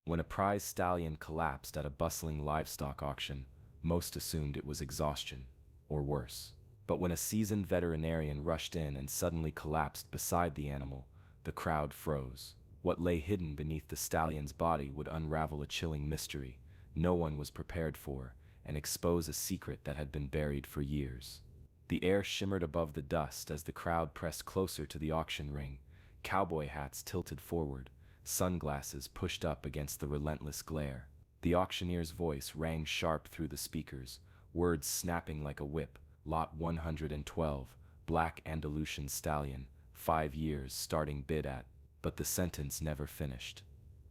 When a prize stallion collapsed at a bustling livestock auction, most assumed it was exhaustion, or worse. But when a seasoned veterinarian rushed in and suddenly collapsed beside the animal, the crowd froze. What lay hidden beneath the stallion's body would unravel a chilling mystery no one was prepared for, and expose a secret that had been buried for years. The air shimmered above the dust as the crowd pressed closer to the auction ring, cowboy hats tilted forward, sunglasses pushed up against the relentless glare. The auctioneer's voice rang sharp through the speakers, words snapping like a whip. Lot 112, Black Andalusian Stallion, 5 years starting bid at. But the sentence never finished.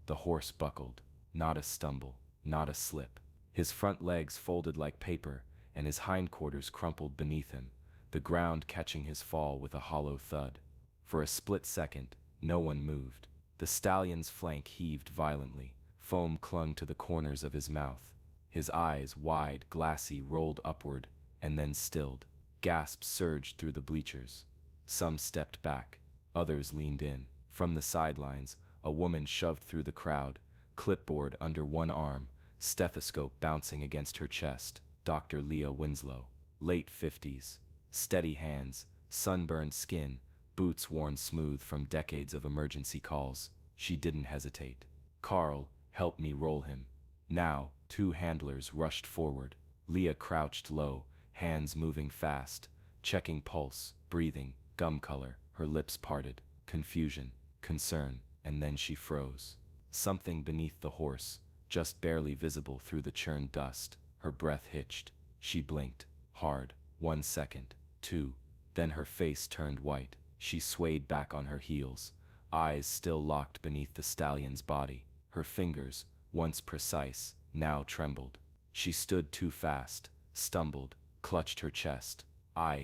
The horse buckled, not a stumble, not a slip. His front legs folded like paper, and his hindquarters crumpled beneath him, the ground catching his fall with a hollow thud. For a split second, no one moved. The stallion's flank heaved violently, foam clung to the corners of his mouth. His eyes, wide, glassy, rolled upward, and then stilled. Gasps surged through the bleachers. Some stepped back, others leaned in. From the sidelines, a woman shoved through the crowd, clipboard under one arm, stethoscope bouncing against her chest. Dr. Leah Winslow, late 50s, steady hands, sunburned skin, boots worn smooth from decades of emergency calls. She didn't hesitate. "Carl, help me roll him." Now, 2 handlers rushed forward. Leah crouched low, hands moving fast, checking pulse, breathing, gum color, her lips parted, confusion, concern, and then she froze. Something beneath the horse, just barely visible through the churned dust. Her breath hitched. She blinked, hard, 1 second, 2, then her face turned white. She swayed back on her heels, eyes still locked beneath the stallion's body. Her fingers, once precise, now trembled. She stood too fast, stumbled, clutched her chest.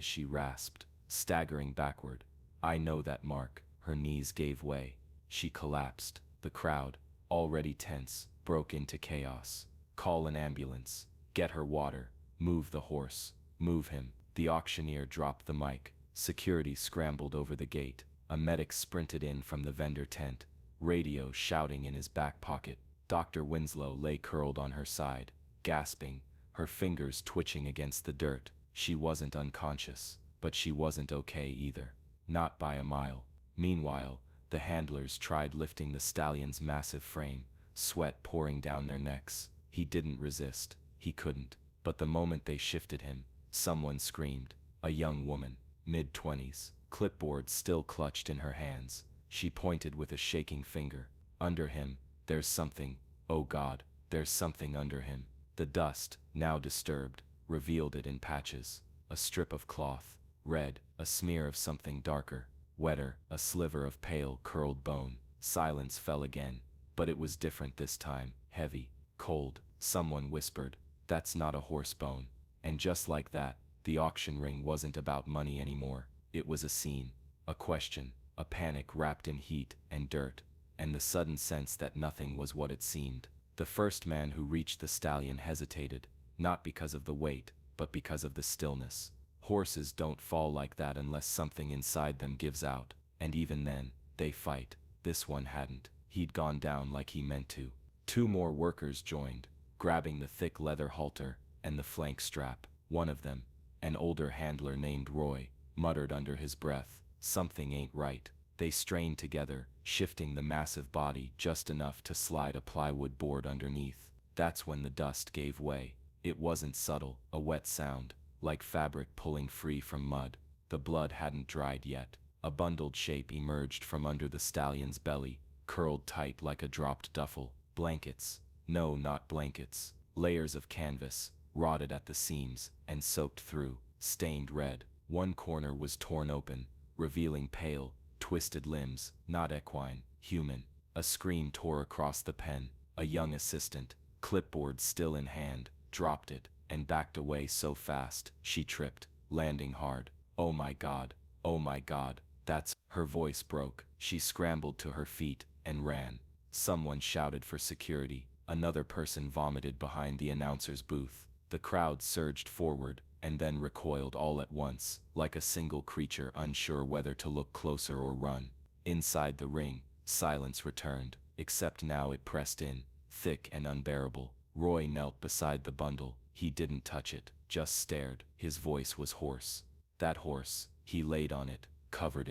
She rasped, staggering backward. "I know that mark." Her knees gave way. She collapsed. The crowd, already tense, broke into chaos. "Call an ambulance. Get her water. Move the horse. Move him." The auctioneer dropped the mic. Security scrambled over the gate. A medic sprinted in from the vendor tent, radio shouting in his back pocket. Dr. Winslow lay curled on her side, gasping, her fingers twitching against the dirt. She wasn't unconscious, but she wasn't okay either. Not by a mile. Meanwhile, the handlers tried lifting the stallion's massive frame, sweat pouring down their necks. He didn't resist. He couldn't. But the moment they shifted him, someone screamed. A young woman, mid-20s, clipboard still clutched in her hands. She pointed with a shaking finger. "Under him, there's something. Oh God, there's something under him." The dust, now disturbed, revealed it in patches. A strip of cloth, red, a smear of something darker, wetter, a sliver of pale, curled bone. Silence fell again, but it was different this time, heavy, cold. Someone whispered, "That's not a horse bone." And just like that, the auction ring wasn't about money anymore. It was a scene, a question, a panic wrapped in heat and dirt, and the sudden sense that nothing was what it seemed. The first man who reached the stallion hesitated, not because of the weight, but because of the stillness. Horses don't fall like that unless something inside them gives out, and even then, they fight. This one hadn't. He'd gone down like he meant to. 2 more workers joined, grabbing the thick leather halter and the flank strap. One of them, an older handler named Roy, muttered under his breath, "Something ain't right." They strained together, shifting the massive body just enough to slide a plywood board underneath. That's when the dust gave way. It wasn't subtle, a wet sound, like fabric pulling free from mud. The blood hadn't dried yet. A bundled shape emerged from under the stallion's belly, curled tight like a dropped duffel. Blankets. No, not blankets. Layers of canvas, rotted at the seams, and soaked through, stained red. One corner was torn open, revealing pale, twisted limbs, not equine, human. A scream tore across the pen. A young assistant, clipboard still in hand, dropped it, and backed away so fast, she tripped, landing hard. "Oh my God, oh my God, that's..." Her voice broke. She scrambled to her feet, and ran. Someone shouted for security. Another person vomited behind the announcer's booth. The crowd surged forward, and then recoiled all at once, like a single creature unsure whether to look closer or run. Inside the ring, silence returned, except now it pressed in, thick and unbearable. Roy knelt beside the bundle. He didn't touch it, just stared. His voice was hoarse. That horse, he laid on it, covered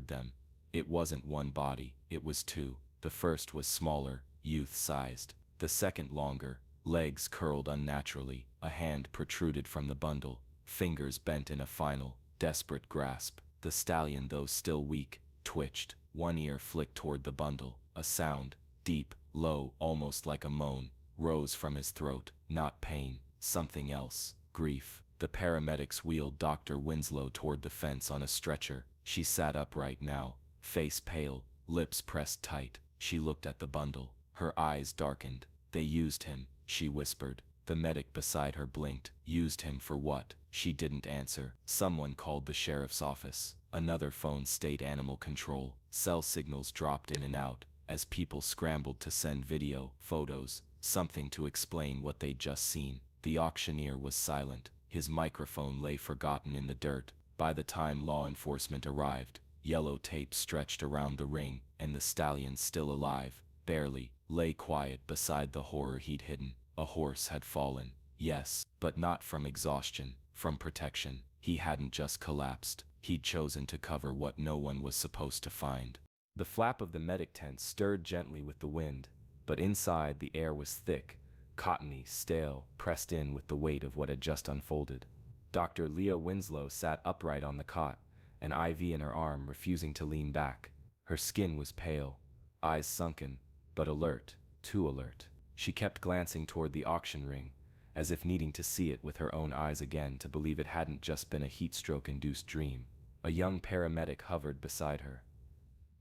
them. It wasn't one body, it was two. The first was smaller, youth-sized. The second longer, legs curled unnaturally. A hand protruded from the bundle, fingers bent in a final, desperate grasp. The stallion, though still weak, twitched. One ear flicked toward the bundle. A sound, deep, low, almost like a moan, rose from his throat. Not pain, something else. Grief. The paramedics wheeled Dr. Winslow toward the fence on a stretcher. She sat upright now, face pale, lips pressed tight. She looked at the bundle. Her eyes darkened. They used him, she whispered. The medic beside her blinked. Used him for what? She didn't answer. Someone called the sheriff's office. Another phone state animal control. Cell signals dropped in and out as people scrambled to send video, photos, something to explain what they'd just seen. The auctioneer was silent. His microphone lay forgotten in the dirt. By the time law enforcement arrived, yellow tape stretched around the ring, and the stallion, still alive, barely, lay quiet beside the horror he'd hidden. A horse had fallen, yes, but not from exhaustion, from protection. He hadn't just collapsed. He'd chosen to cover what no one was supposed to find. The flap of the medic tent stirred gently with the wind, but inside the air was thick, cottony, stale, pressed in with the weight of what had just unfolded. Dr. Leah Winslow sat upright on the cot, an IV in her arm, refusing to lean back. Her skin was pale, eyes sunken, but alert, too alert. She kept glancing toward the auction ring, as if needing to see it with her own eyes again to believe it hadn't just been a heat-stroke-induced dream. A young paramedic hovered beside her.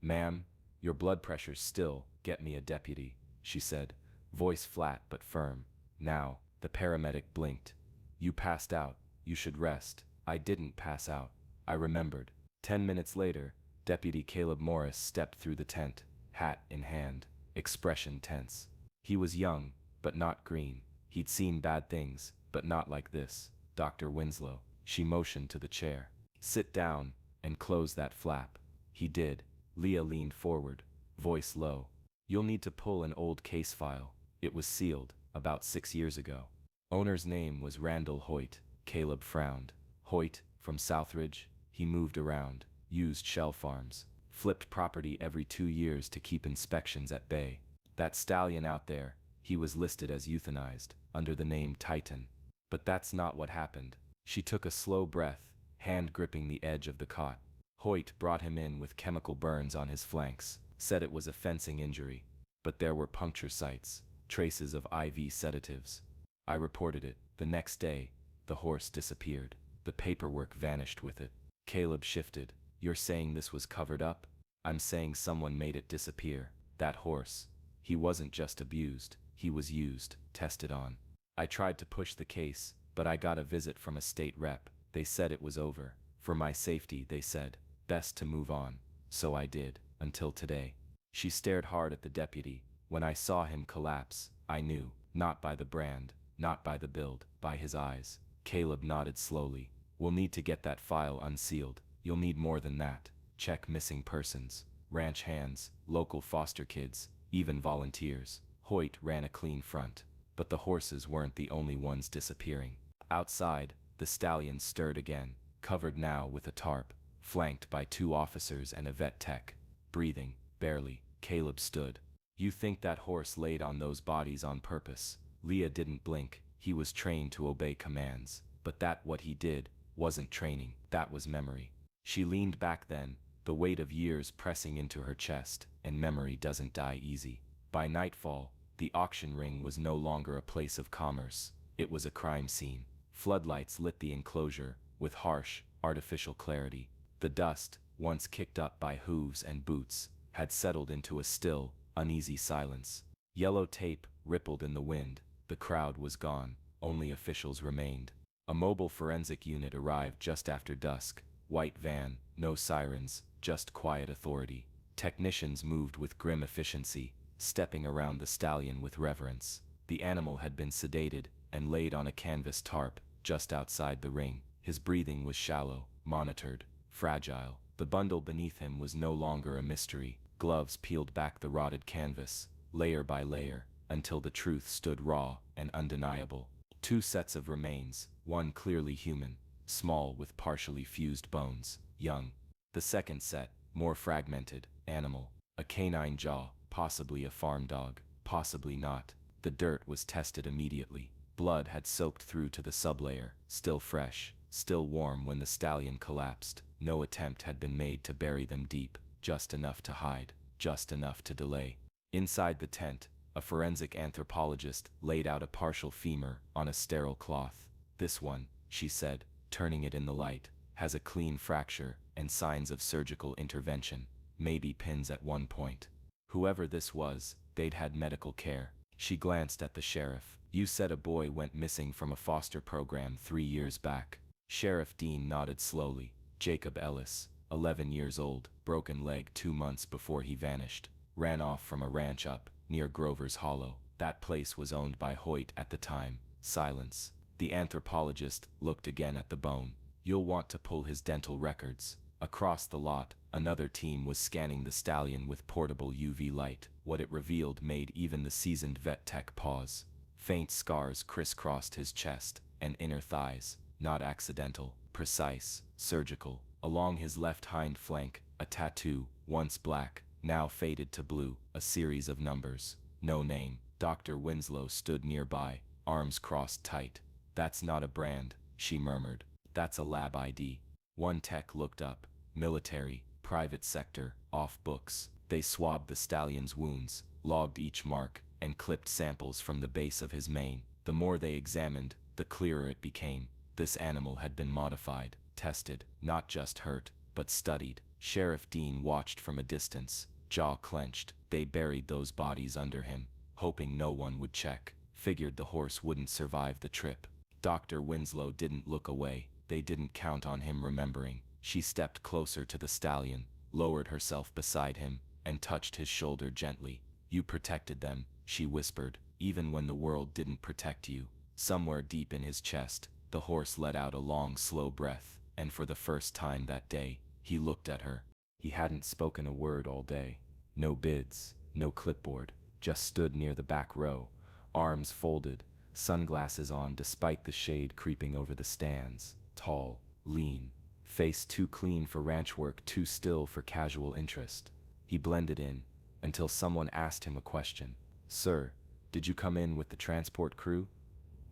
"Ma'am, your blood pressure's still. Get me a deputy," she said, voice flat but firm. Now, the paramedic blinked. "You passed out. You should rest." "I didn't pass out," I remembered. 10 minutes later, Deputy Caleb Morris stepped through the tent, hat in hand, expression tense. He was young, but not green. He'd seen bad things, but not like this. "Dr. Winslow," she motioned to the chair. "Sit down and close that flap." He did. Leah leaned forward, voice low. "You'll need to pull an old case file. It was sealed, about 6 years ago." Owner's name was Randall Hoyt. Caleb frowned. Hoyt, from Southridge. He moved around, used shell farms, flipped property every 2 years to keep inspections at bay. That stallion out there, he was listed as euthanized, under the name Titan. But that's not what happened. She took a slow breath, hand gripping the edge of the cot. Hoyt brought him in with chemical burns on his flanks, said it was a fencing injury. But there were puncture sites, traces of IV sedatives. I reported it. The next day, the horse disappeared. The paperwork vanished with it. Caleb shifted. "You're saying this was covered up?" "I'm saying someone made it disappear. That horse. He wasn't just abused, he was used, tested on." I tried to push the case, but I got a visit from a state rep. They said it was over. For my safety, they said. Best to move on. So I did, until today. She stared hard at the deputy. When I saw him collapse, I knew. Not by the brand, not by the build, by his eyes. Caleb nodded slowly. "We'll need to get that file unsealed. You'll need more than that. Check missing persons, ranch hands, local foster kids, even volunteers." Hoyt ran a clean front. But the horses weren't the only ones disappearing. Outside, the stallion stirred again, covered now with a tarp, flanked by 2 officers and a vet tech. Breathing, barely, Caleb stood. "You think that horse laid on those bodies on purpose?" Leah didn't blink. He was trained to obey commands. But that what he did wasn't training, that was memory. She leaned back then, the weight of years pressing into her chest, and memory doesn't die easy. By nightfall, the auction ring was no longer a place of commerce. It was a crime scene. Floodlights lit the enclosure, with harsh, artificial clarity. The dust, once kicked up by hooves and boots, had settled into a still, uneasy silence. Yellow tape rippled in the wind. The crowd was gone. Only officials remained. A mobile forensic unit arrived just after dusk. White van, no sirens, just quiet authority. Technicians moved with grim efficiency, stepping around the stallion with reverence. The animal had been sedated and laid on a canvas tarp just outside the ring. His breathing was shallow, monitored, fragile. The bundle beneath him was no longer a mystery. Gloves peeled back the rotted canvas, layer by layer, until the truth stood raw and undeniable. Two sets of remains, one clearly human, small with partially fused bones, young. The second set, more fragmented, animal, a canine jaw, possibly a farm dog, possibly not. The dirt was tested immediately. Blood had soaked through to the sublayer, still fresh, still warm when the stallion collapsed. No attempt had been made to bury them deep, just enough to hide, just enough to delay. Inside the tent, a forensic anthropologist laid out a partial femur on a sterile cloth. This one, she said, turning it in the light, has a clean fracture and signs of surgical intervention, maybe pins at one point. Whoever this was, they'd had medical care. She glanced at the sheriff. You said a boy went missing from a foster program 3 years back. Sheriff Dean nodded slowly. Jacob Ellis, 11 years old, broken leg 2 months before he vanished. Ran off from a ranch up near Grover's Hollow. That place was owned by Hoyt at the time. Silence. The anthropologist looked again at the bone. You'll want to pull his dental records. Across the lot, another team was scanning the stallion with portable UV light. What it revealed made even the seasoned vet tech pause. Faint scars crisscrossed his chest and inner thighs, not accidental, precise, surgical. Along his left hind flank, a tattoo, once black, now faded to blue, a series of numbers. No name. Dr. Winslow stood nearby, arms crossed tight. That's not a brand, she murmured. That's a lab ID. One tech looked up. Military, private sector, off books. They swabbed the stallion's wounds, logged each mark, and clipped samples from the base of his mane. The more they examined, the clearer it became. This animal had been modified, tested, not just hurt, but studied. Sheriff Dean watched from a distance, jaw clenched. They buried those bodies under him, hoping no one would check. Figured the horse wouldn't survive the trip. Dr. Winslow didn't look away. They didn't count on him remembering. She stepped closer to the stallion, lowered herself beside him, and touched his shoulder gently. You protected them, she whispered, even when the world didn't protect you. Somewhere deep in his chest, the horse let out a long, slow breath, and for the first time that day, he looked at her. He hadn't spoken a word all day. No bids, no clipboard, just stood near the back row, arms folded, sunglasses on despite the shade creeping over the stands. Tall, lean, face too clean for ranch work, too still for casual interest. He blended in, until someone asked him a question. Sir, did you come in with the transport crew?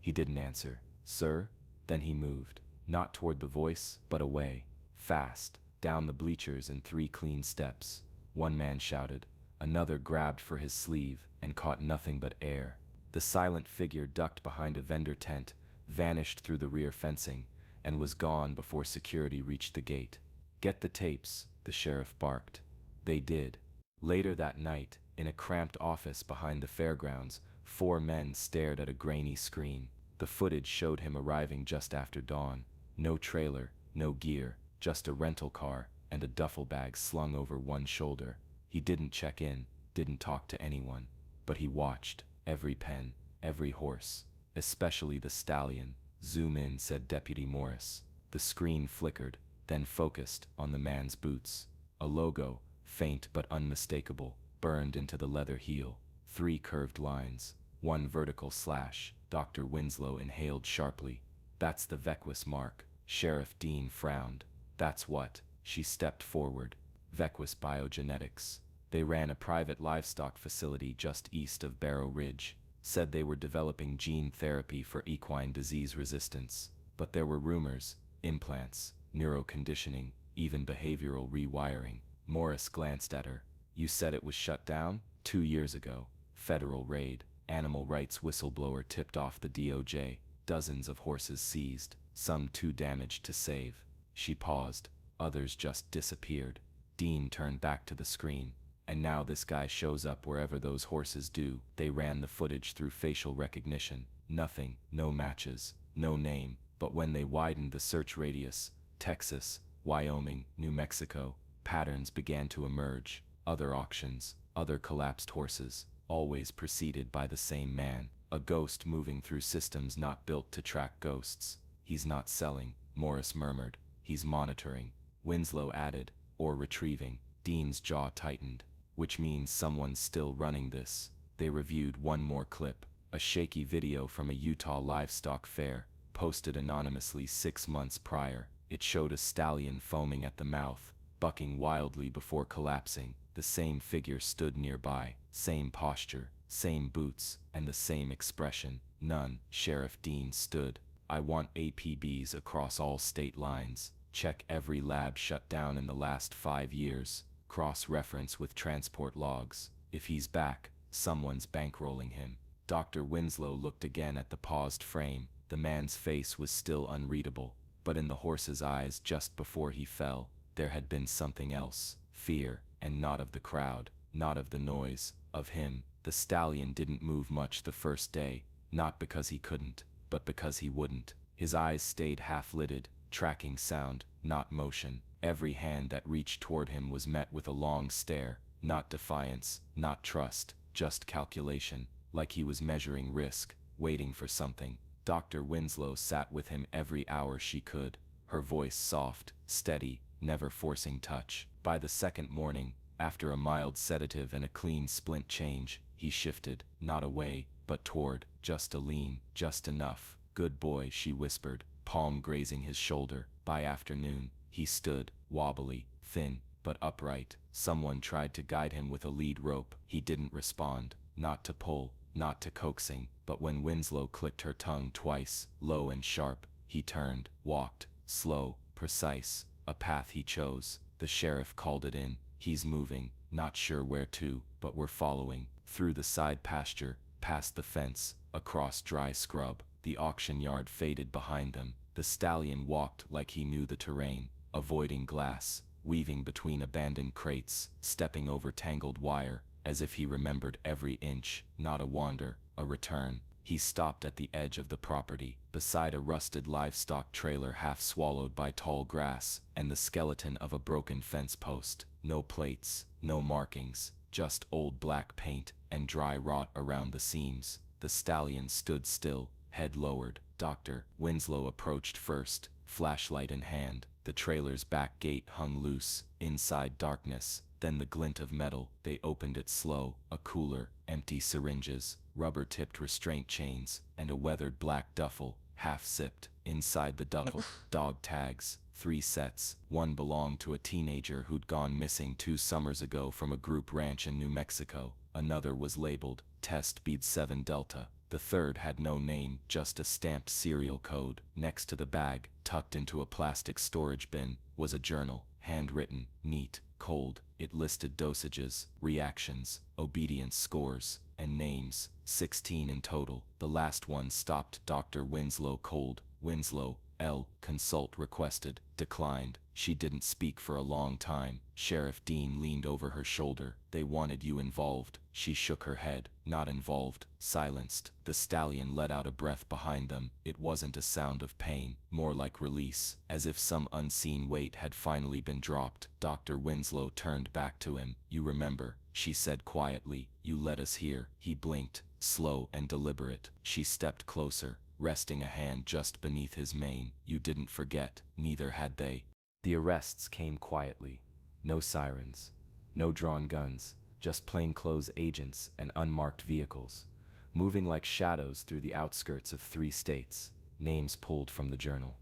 He didn't answer. Sir? Then he moved, not toward the voice, but away, fast, down the bleachers in 3 clean steps. One man shouted, another grabbed for his sleeve and caught nothing but air. The silent figure ducked behind a vendor tent, vanished through the rear fencing, and was gone before security reached the gate. Get the tapes, the sheriff barked. They did. Later that night, in a cramped office behind the fairgrounds, 4 men stared at a grainy screen. The footage showed him arriving just after dawn. No trailer, no gear, just a rental car and a duffel bag slung over one shoulder. He didn't check in, didn't talk to anyone, but he watched. Every pen, every horse, especially the stallion. Zoom in, said Deputy Morris. The screen flickered, then focused on the man's boots. A logo, faint but unmistakable, burned into the leather heel. 3 curved lines, 1 vertical slash. Dr. Winslow inhaled sharply. That's the Vequis mark. Sheriff Dean frowned. That's what? She stepped forward. Vequis Biogenetics. They ran a private livestock facility just east of Barrow Ridge. Said they were developing gene therapy for equine disease resistance. But there were rumors, implants, neuroconditioning, even behavioral rewiring. Morris glanced at her. You said it was shut down? 2 years ago. Federal raid. Animal rights whistleblower tipped off the DOJ. Dozens of horses seized, some too damaged to save. She paused. Others just disappeared. Dean turned back to the screen. And now this guy shows up wherever those horses do. They ran the footage through facial recognition. Nothing, no matches, no name. But when they widened the search radius, Texas, Wyoming, New Mexico, patterns began to emerge. Other auctions, other collapsed horses, always preceded by the same man. A ghost moving through systems not built to track ghosts. He's not selling, Morris murmured. He's monitoring. Winslow added, or retrieving. Dean's jaw tightened. Which means someone's still running this. They reviewed one more clip, a shaky video from a Utah livestock fair, posted anonymously 6 months prior. It showed a stallion foaming at the mouth, bucking wildly before collapsing. The same figure stood nearby, same posture, same boots, and the same expression. None. Sheriff Dean stood. I want APBs across all state lines. Check every lab shut down in the last 5 years. Cross-reference with transport logs. If he's back, someone's bankrolling him. Dr. Winslow looked again at the paused frame. The man's face was still unreadable, but in the horse's eyes just before he fell, there had been something else. Fear, and not of the crowd, not of the noise, of him. The stallion didn't move much the first day, not because he couldn't, but because he wouldn't. His eyes stayed half-lidded, tracking sound, not motion. Every hand that reached toward him was met with a long stare, not defiance, not trust, just calculation, like he was measuring risk, waiting for something. Dr. Winslow sat with him every hour she could, her voice soft, steady, never forcing touch. By the second morning, after a mild sedative and a clean splint change, he shifted, not away, but toward, just a lean, just enough. Good boy, she whispered, palm grazing his shoulder. By afternoon, he stood, wobbly, thin, but upright. Someone tried to guide him with a lead rope. He didn't respond, not to pull, not to coaxing, but when Winslow clicked her tongue twice, low and sharp, he turned, walked, slow, precise, a path he chose. The sheriff called it in. He's moving, not sure where to, but we're following. Through the side pasture, past the fence, across dry scrub. The auction yard faded behind them. The stallion walked like he knew the terrain, avoiding glass, weaving between abandoned crates, stepping over tangled wire, as if he remembered every inch. Not a wander, a return. He stopped at the edge of the property, beside a rusted livestock trailer half swallowed by tall grass, and the skeleton of a broken fence post. No plates, no markings, just old black paint and dry rot around the seams. The stallion stood still, head lowered. Dr. Winslow approached first, flashlight in hand. The trailer's back gate hung loose, inside darkness, then the glint of metal. They opened it slow, a cooler, empty syringes, rubber-tipped restraint chains, and a weathered black duffel, half-sipped. Inside the duffel, dog tags, 3 sets. One belonged to a teenager who'd gone missing 2 summers ago from a group ranch in New Mexico. Another was labeled, Test Bead 7 Delta. The third had no name, just a stamped serial code. Next to the bag, tucked into a plastic storage bin, was a journal, handwritten, neat, cold. It listed dosages, reactions, obedience scores, and names, 16 in total. The last one stopped Dr. Winslow cold. Winslow, L. Consult requested, declined. She didn't speak for a long time. Sheriff Dean leaned over her shoulder. They wanted you involved. She shook her head. Not involved. Silenced. The stallion let out a breath behind them. It wasn't a sound of pain, more like release, as if some unseen weight had finally been dropped. Dr. Winslow turned back to him. You remember, she said quietly. You led us here. He blinked, slow and deliberate. She stepped closer, resting a hand just beneath his mane. You didn't forget. Neither had they. The arrests came quietly. No sirens, no drawn guns, just plainclothes agents and unmarked vehicles, moving like shadows through the outskirts of 3 states. Names pulled from the journal.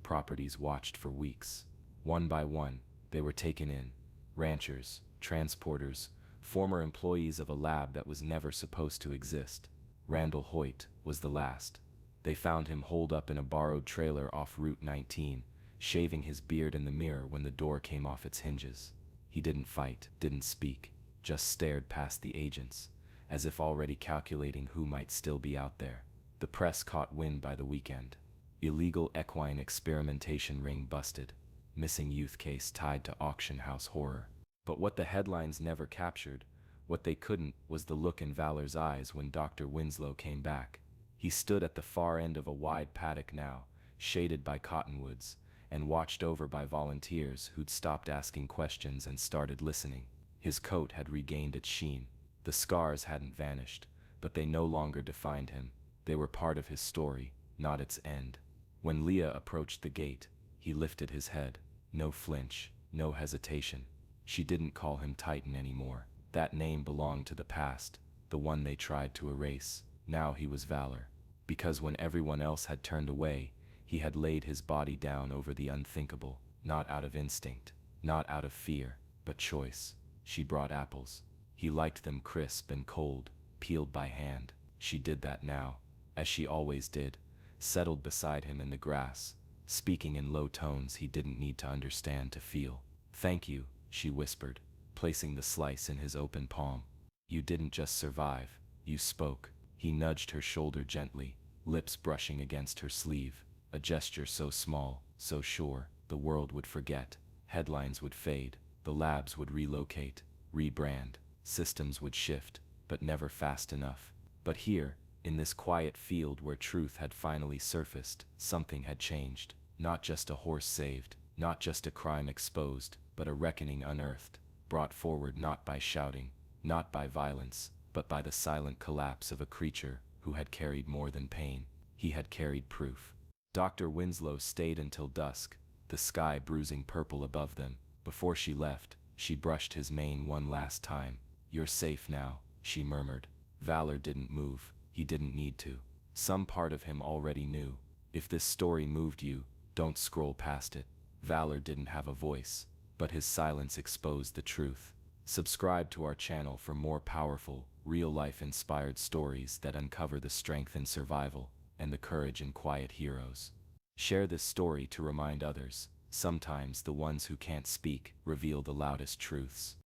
Properties watched for weeks. One by one, they were taken in. Ranchers, transporters, former employees of a lab that was never supposed to exist. Randall Hoyt was the last. They found him holed up in a borrowed trailer off Route 19, shaving his beard in the mirror when the door came off its hinges. He didn't fight, didn't speak, just stared past the agents, as if already calculating who might still be out there. The press caught wind by the weekend. Illegal equine experimentation ring busted. Missing youth case tied to auction house horror. But what the headlines never captured, what they couldn't, was the look in Valor's eyes when Dr. Winslow came back. He stood at the far end of a wide paddock now, shaded by cottonwoods, and watched over by volunteers who'd stopped asking questions and started listening. His coat had regained its sheen. The scars hadn't vanished, but they no longer defined him. They were part of his story, not its end. When Leah approached the gate, he lifted his head. No flinch, no hesitation. She didn't call him Titan anymore. That name belonged to the past. the one they tried to erase. Now he was Valor. Because when everyone else had turned away, he had laid his body down over the unthinkable, not out of instinct, not out of fear, but choice. She brought apples. He liked them crisp and cold, peeled by hand. She did that now, as she always did, settled beside him in the grass, speaking in low tones he didn't need to understand to feel. "Thank you," she whispered, placing the slice in his open palm. "You didn't just survive, you spoke." He nudged her shoulder gently, lips brushing against her sleeve, a gesture so small, so sure. The world would forget, headlines would fade, the labs would relocate, rebrand, systems would shift, but never fast enough. But here, in this quiet field where truth had finally surfaced, something had changed. Not just a horse saved, not just a crime exposed, but a reckoning unearthed, brought forward not by shouting, not by violence, but by the silent collapse of a creature who had carried more than pain. He had carried proof. Dr. Winslow stayed until dusk, the sky bruising purple above them. Before she left, she brushed his mane one last time. "You're safe now," she murmured. Valor didn't move. He didn't need to. Some part of him already knew. If this story moved you, don't scroll past it. Valor didn't have a voice, but his silence exposed the truth. Subscribe to our channel for more powerful, real-life inspired stories that uncover the strength in survival and the courage in quiet heroes. Share this story to remind others. Sometimes the ones who can't speak reveal the loudest truths.